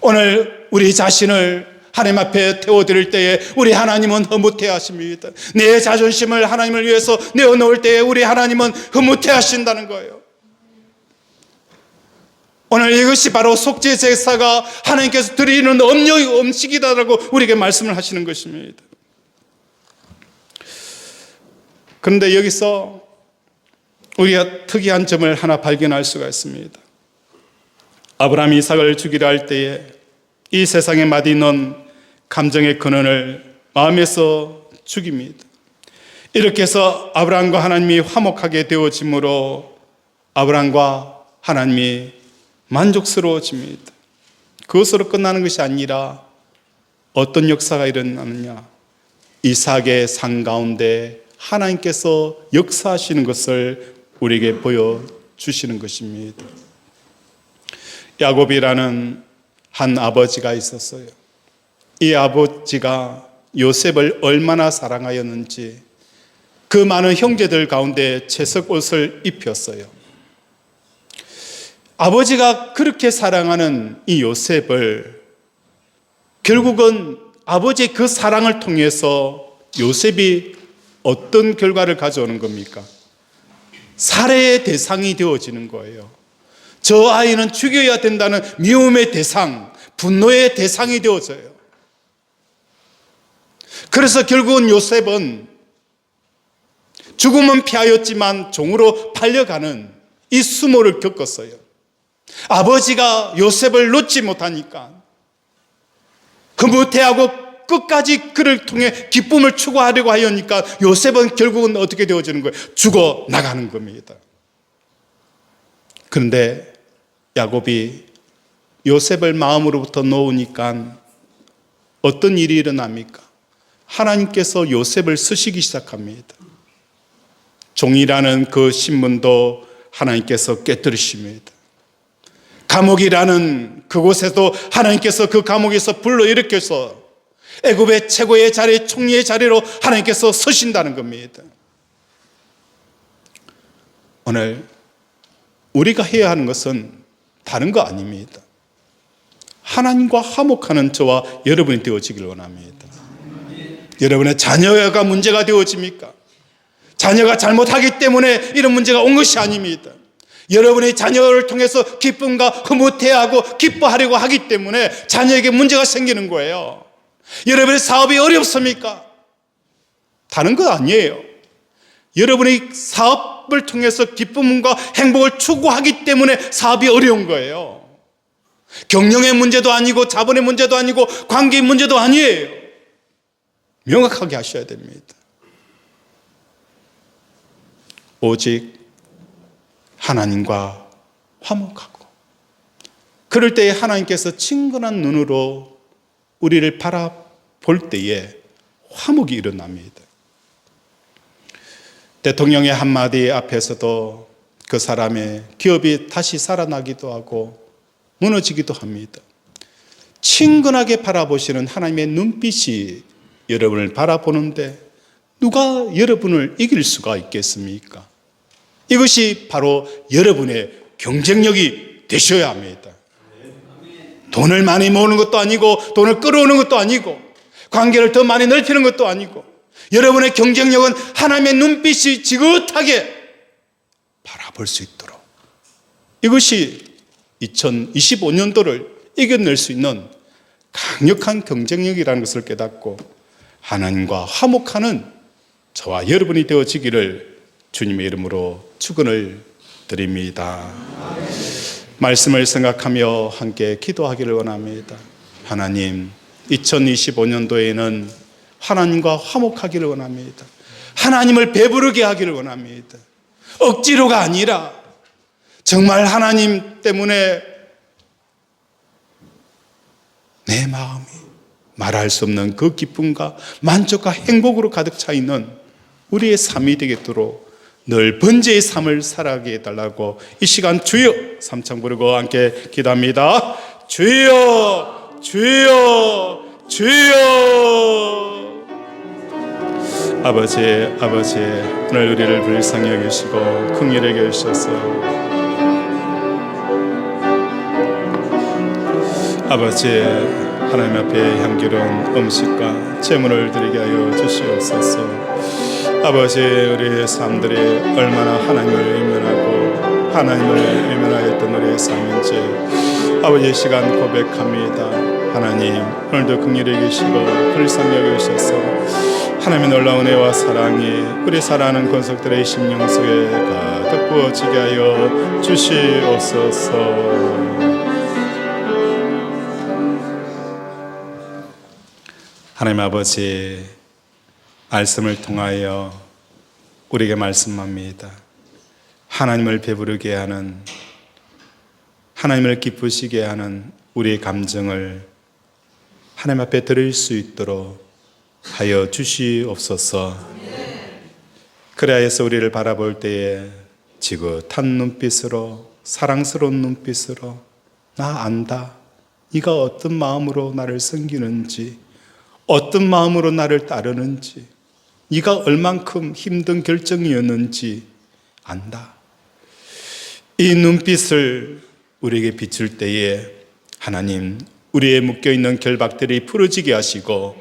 오늘 우리 자신을 하나님 앞에 태워드릴 때에 우리 하나님은 흐뭇해 하십니다. 내 자존심을 하나님을 위해서 내어놓을 때에 우리 하나님은 흐뭇해 하신다는 거예요. 오늘 이것이 바로 속죄 제사가 하나님께서 드리는 엄령의 음식이다라고 우리에게 말씀을 하시는 것입니다. 그런데 여기서 우리가 특이한 점을 하나 발견할 수가 있습니다. 아브라함이 이삭을 죽이려 할 때에 이 세상에 맛있는 감정의 근원을 마음에서 죽입니다. 이렇게 해서 아브라함과 하나님이 화목하게 되어짐으로 아브라함과 하나님이 만족스러워집니다. 그것으로 끝나는 것이 아니라 어떤 역사가 일어나느냐? 이삭의 산 가운데 하나님께서 역사하시는 것을 우리에게 보여주시는 것입니다. 야곱이라는 한 아버지가 있었어요. 이 아버지가 요셉을 얼마나 사랑하였는지 그 많은 형제들 가운데 채색 옷을 입혔어요. 아버지가 그렇게 사랑하는 이 요셉을 결국은 아버지의 그 사랑을 통해서 요셉이 어떤 결과를 가져오는 겁니까? 살해의 대상이 되어지는 거예요. 저 아이는 죽여야 된다는 미움의 대상, 분노의 대상이 되어져요. 그래서 결국은 요셉은 죽음은 피하였지만 종으로 팔려가는 이 수모를 겪었어요. 아버지가 요셉을 놓지 못하니까 흐뭇해하고 끝까지 그를 통해 기쁨을 추구하려고 하니까 요셉은 결국은 어떻게 되어지는 거예요? 죽어 나가는 겁니다. 그런데 야곱이 요셉을 마음으로부터 놓으니까 어떤 일이 일어납니까? 하나님께서 요셉을 쓰시기 시작합니다. 종이라는 그 신분도 하나님께서 깨뜨리십니다. 감옥이라는 그곳에도 하나님께서 그 감옥에서 불러일으켜서 애굽의 최고의 자리, 총리의 자리로 하나님께서 서신다는 겁니다. 오늘 우리가 해야 하는 것은 다른 거 아닙니다. 하나님과 화목하는 저와 여러분이 되어지길 원합니다. 여러분의 자녀가 문제가 되어집니까? 자녀가 잘못하기 때문에 이런 문제가 온 것이 아닙니다. 여러분의 자녀를 통해서 기쁨과 흐뭇해하고 기뻐하려고 하기 때문에 자녀에게 문제가 생기는 거예요. 여러분의 사업이 어렵습니까? 다른 거 아니에요. 여러분이 사업을 통해서 기쁨과 행복을 추구하기 때문에 사업이 어려운 거예요. 경영의 문제도 아니고 자본의 문제도 아니고 관계의 문제도 아니에요. 명확하게 하셔야 됩니다. 오직 하나님과 화목하고 그럴 때에 하나님께서 친근한 눈으로 우리를 바라볼 때에 화목이 일어납니다. 대통령의 한마디 앞에서도 그 사람의 기업이 다시 살아나기도 하고 무너지기도 합니다. 친근하게 바라보시는 하나님의 눈빛이 여러분을 바라보는데 누가 여러분을 이길 수가 있겠습니까? 이것이 바로 여러분의 경쟁력이 되셔야 합니다. 돈을 많이 모으는 것도 아니고 돈을 끌어오는 것도 아니고 관계를 더 많이 넓히는 것도 아니고 여러분의 경쟁력은 하나님의 눈빛이 지긋하게 바라볼 수 있도록 이것이 2025년도를 이겨낼 수 있는 강력한 경쟁력이라는 것을 깨닫고 하나님과 화목하는 저와 여러분이 되어지기를 주님의 이름으로 축원을 드립니다. 말씀을 생각하며 함께 기도하기를 원합니다. 하나님, 2025년도에는 하나님과 화목하기를 원합니다. 하나님을 배부르게 하기를 원합니다. 억지로가 아니라 정말 하나님 때문에 내 마음이 말할 수 없는 그 기쁨과 만족과 행복으로 가득 차 있는 우리의 삶이 되겠도록 늘 번제의 삶을 살아가게 해달라고 이 시간 주여 삼창 부르고 함께 기도합니다. 주여 주여 주여. 아버지 오늘 우리를 불쌍히 여기시고 긍휼히 여기셔서 아버지 하나님 앞에 향기로운 음식과 제물을 드리게 하여 주시옵소서. 아버지 우리의 삶들이 얼마나 하나님을 의면하고 하나님을 의면하였던 우리의 삶인지 아버지의 시간 고백합니다. 하나님 오늘도 긍휼히 계시고 불쌍히 여기셔서 하나님의 놀라운 은혜와 사랑이 우리 사랑하는 권속들의 심령 속에 가득 부어지게 하여 주시옵소서. 하나님 아버지 말씀을 통하여 우리에게 말씀합니다. 하나님을 배부르게 하는 하나님을 기쁘시게 하는 우리의 감정을 하나님 앞에 드릴 수 있도록 하여 주시옵소서. 그래야해서 우리를 바라볼 때에 지긋한 눈빛으로 사랑스러운 눈빛으로 나 안다. 네가 어떤 마음으로 나를 섬기는지 어떤 마음으로 나를 따르는지 네가 얼만큼 힘든 결정이었는지 안다. 이 눈빛을 우리에게 비출 때에 하나님 우리의 묶여있는 결박들이 풀어지게 하시고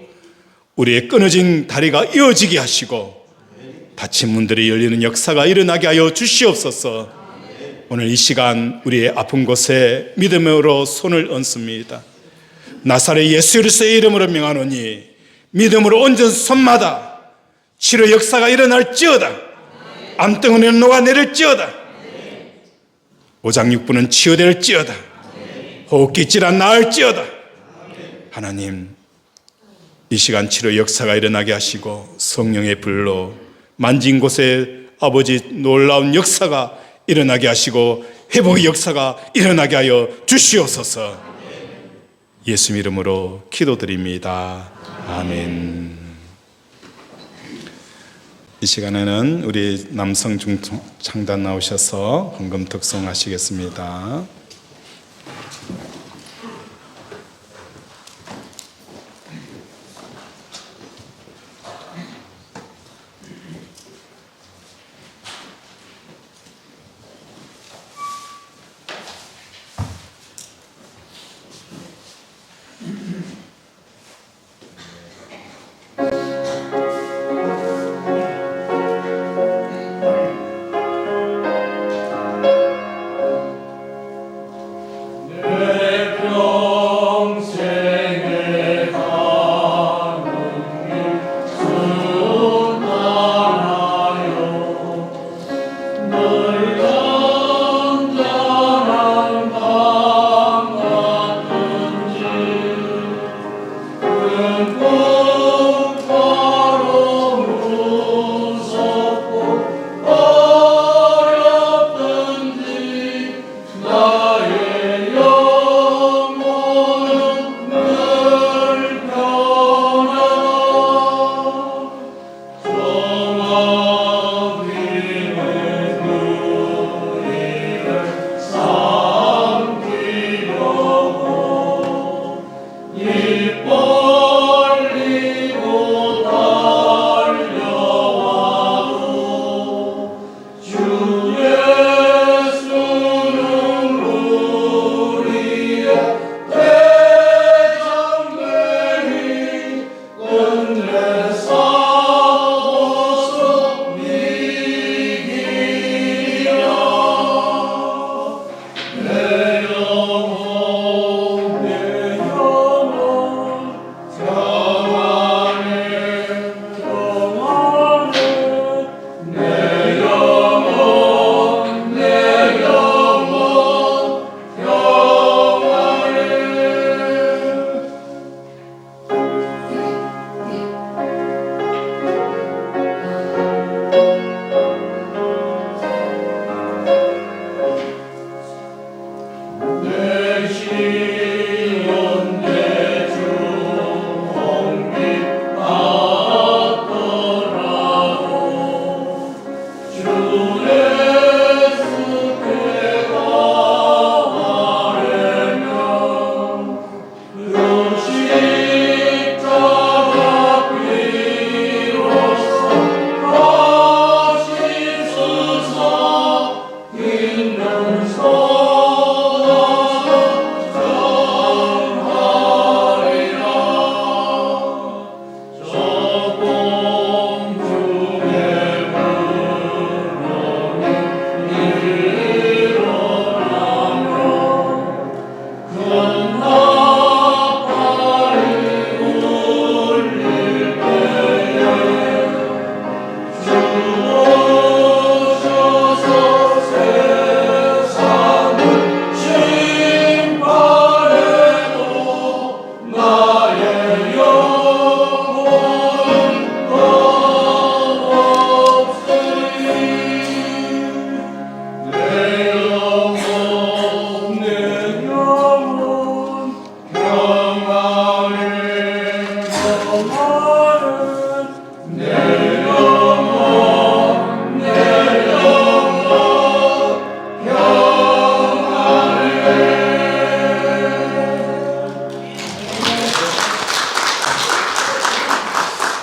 우리의 끊어진 다리가 이어지게 하시고 닫힌 문들이 열리는 역사가 일어나게 하여 주시옵소서. 오늘 이 시간 우리의 아픈 곳에 믿음으로 손을 얹습니다. 나사렛 예수 그리스도의 이름으로 명하노니 믿음으로 얹은 손마다 치료 역사가 일어날지어다. 암덩어리는 녹아내릴지어다. 오장육부는 치유될지어다. 호흡기 질환 나을지어다. 하나님, 이 시간 치료 역사가 일어나게 하시고 성령의 불로 만진 곳에 아버지 놀라운 역사가 일어나게 하시고 회복의 역사가 일어나게 하여 주시옵소서. 예수 이름으로 기도드립니다. 아멘. 이 시간에는 우리 남성 중창단 나오셔서 헌금 특송하시겠습니다.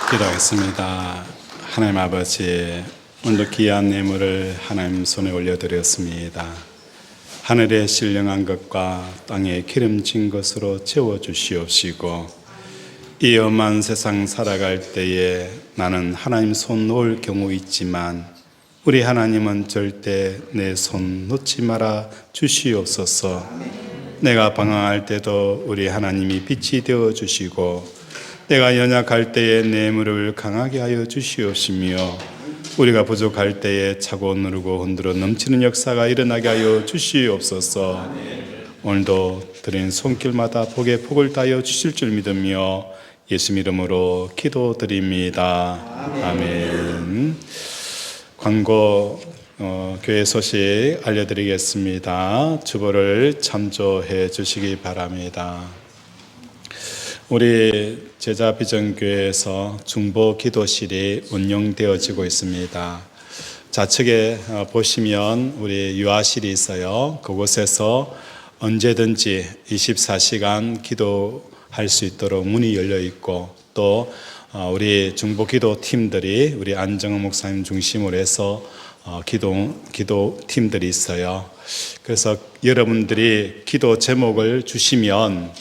기도하겠습니다. 하나님 아버지, 오늘 귀한 예물을 하나님 손에 올려드렸습니다. 하늘의 신령한 것과 땅에 기름진 것으로 채워주시옵시고 이 험한 세상 살아갈 때에 나는 하나님 손 놓을 경우 있지만 우리 하나님은 절대 내 손 놓지 말아 주시옵소서. 내가 방황할 때도 우리 하나님이 빛이 되어 주시고 내가 연약할 때에 내 무릎을 강하게 하여 주시옵시며 우리가 부족할 때에 차고 누르고 흔들어 넘치는 역사가 일어나게 하여 주시옵소서. 오늘도 드린 손길마다 복에 복을 다하여 주실 줄 믿으며 예수 이름으로 기도드립니다. 아멘. 광고 교회 소식 알려드리겠습니다. 주보를 참조해 주시기 바랍니다. 우리 제자비전교회에서 중보 기도실이 운영되어지고 있습니다. 좌측에 보시면 우리 유아실이 있어요. 그곳에서 언제든지 24시간 기도할 수 있도록 문이 열려 있고 또 우리 중보 기도 팀들이 우리 안정은 목사님 중심으로 해서 기도 팀들이 있어요. 그래서 여러분들이 기도 제목을 주시면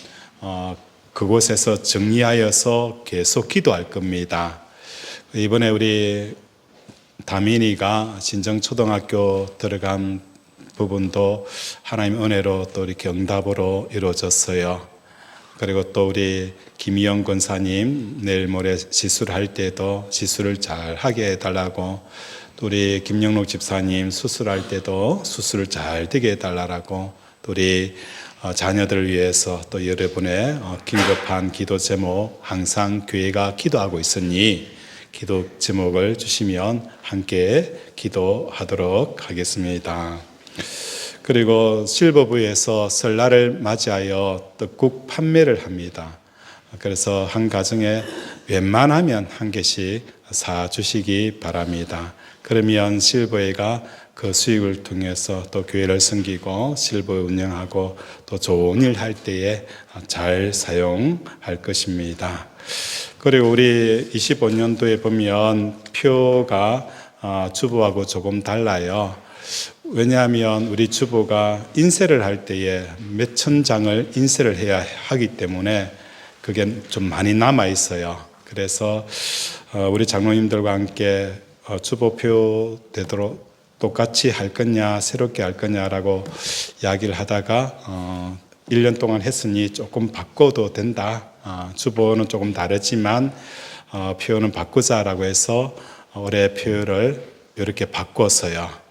그곳에서 정리하여서 계속 기도할 겁니다. 이번에 우리 다민이가 신정초등학교 들어간 부분도 하나님 은혜로 또 이렇게 응답으로 이루어졌어요. 그리고 또 우리 김희영 권사님 내일 모레 시술할 때도 시술을 잘 하게 해달라고, 또 우리 김영록 집사님 수술할 때도 수술을 잘 되게 해달라고, 또 우리 자녀들을 위해서 또 여러분의 긴급한 기도 제목 항상 교회가 기도하고 있으니 기도 제목을 주시면 함께 기도하도록 하겠습니다. 그리고 실버부에서 설날을 맞이하여 떡국 판매를 합니다. 그래서 한 가정에 웬만하면 한 개씩 사주시기 바랍니다. 그러면 실버회가 그 수익을 통해서 또 교회를 섬기고 실버 운영하고 또 좋은 일 할 때에 잘 사용할 것입니다. 그리고 우리 25년도에 보면 표가 주보하고 조금 달라요. 왜냐하면 우리 주보가 인쇄를 할 때에 몇천 장을 인쇄를 해야 하기 때문에 그게 좀 많이 남아 있어요. 그래서 우리 장로님들과 함께 주보표 되도록 똑같이 할 거냐 새롭게 할 거냐라고 이야기를 하다가 1년 동안 했으니 조금 바꿔도 된다. 주보는 조금 다르지만 표는 바꾸자라고 해서 올해 표를 이렇게 바꿨어요.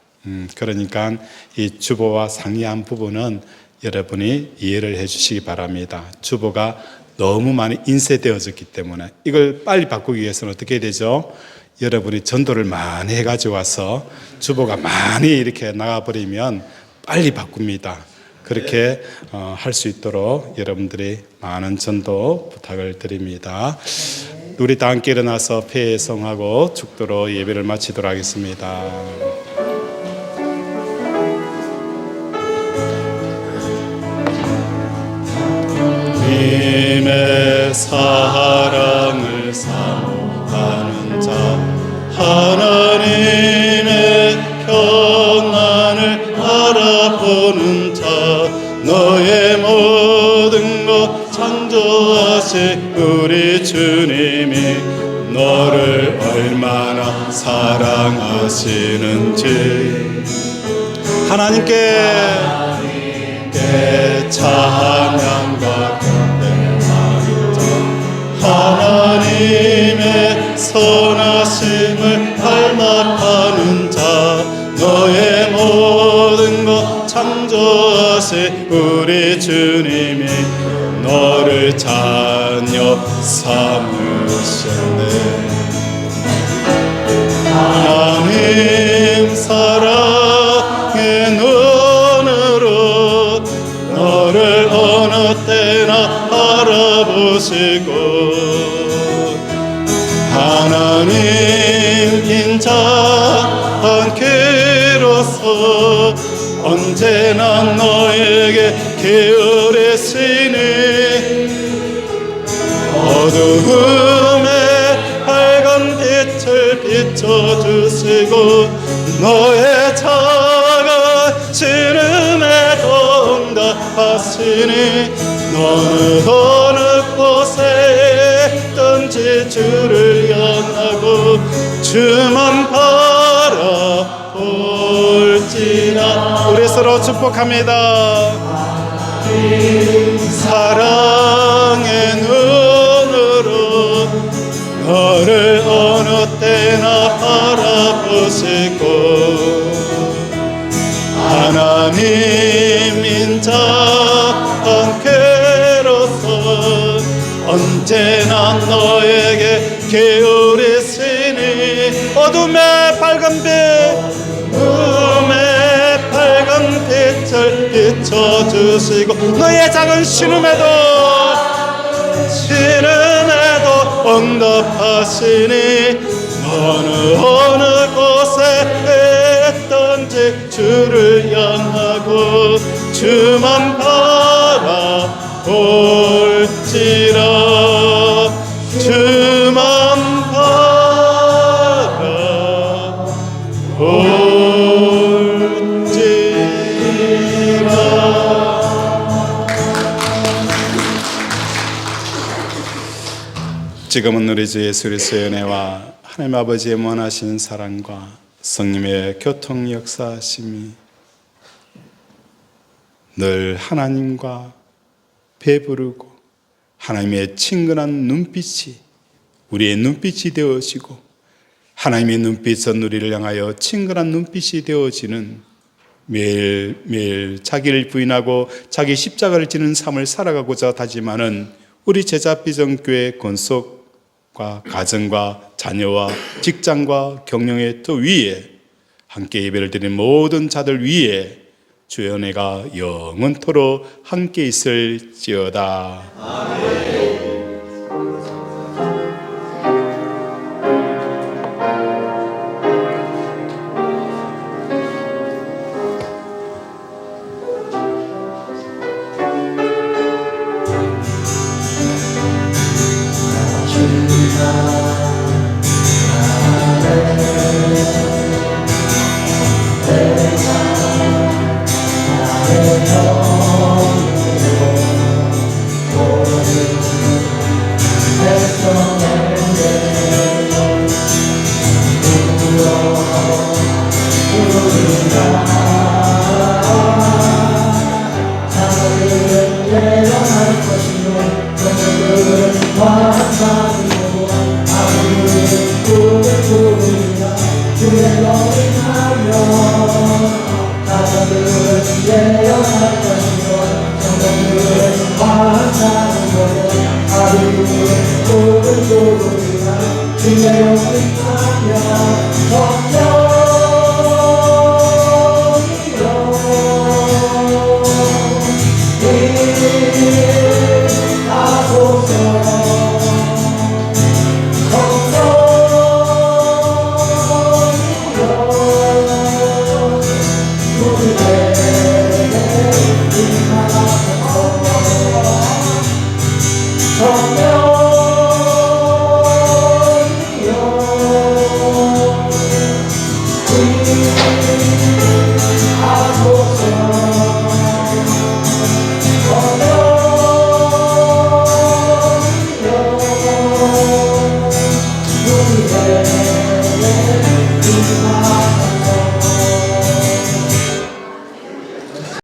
그러니까 이 주보와 상이한 부분은 여러분이 이해를 해 주시기 바랍니다. 주보가 너무 많이 인쇄되어졌기 때문에 이걸 빨리 바꾸기 위해서는 어떻게 되죠? 여러분이 전도를 많이 해가지고 와서 주보가 많이 이렇게 나가버리면 빨리 바꿉니다. 그렇게 할 수 있도록 여러분들이 많은 전도 부탁을 드립니다. 우리 다 함께 일어나서 폐성하고 축도로 예배를 마치도록 하겠습니다. 주님의 사랑을 사모하는 자, 하나님의 평안을 알아보는 자, 너의 모든 것 창조하신 우리 주님이 너를 얼마나 사랑하시는지 하나님께 찬양과 하나님의 선하심을 닮아가는 자, 너의 모든 것 창조하신 우리 주님이 너를 자녀 삼으셨네. 하나님 사랑의 눈으로 너를 어느 때나 알아보시고 하나님 인자한 그로서 언제나 너에게 게으르시니 어두움에 밝은 빛을 비춰주시고 너의 작은 시름에도 응답하시니 너는 어느 곳에 주만 바라볼지라. 우리 서로 축복합니다. 사랑의 눈으로 너를 어느 때나 바라보시고 하나님인 자한께로서 언제나 너에게 기울이시니 어둠의 밝은 빛 어둠의 밝은 빛을 비춰주시고 너의 작은 신음에도 응답하시니 어느 곳에 있든지 주를 향하고 주만 바라볼지라. 주만 바라볼지라. 지금은 우리 주 예수 그리스도의 은혜와 하나님 아버지의 무한하신 사랑과 성령의 교통 역사하심이 늘 하나님과 배부르고 하나님의 친근한 눈빛이 우리의 눈빛이 되어지고 하나님의 눈빛은 우리를 향하여 친근한 눈빛이 되어지는 매일매일 자기를 부인하고 자기 십자가를 지는 삶을 살아가고자 다짐하는 우리 제자비전교회 권속과 가정과 자녀와 직장과 경영의 또 위에 함께 예배를 드린 모든 자들 위에 주의 은혜가 영원토록 함께 있을지어다. 아멘.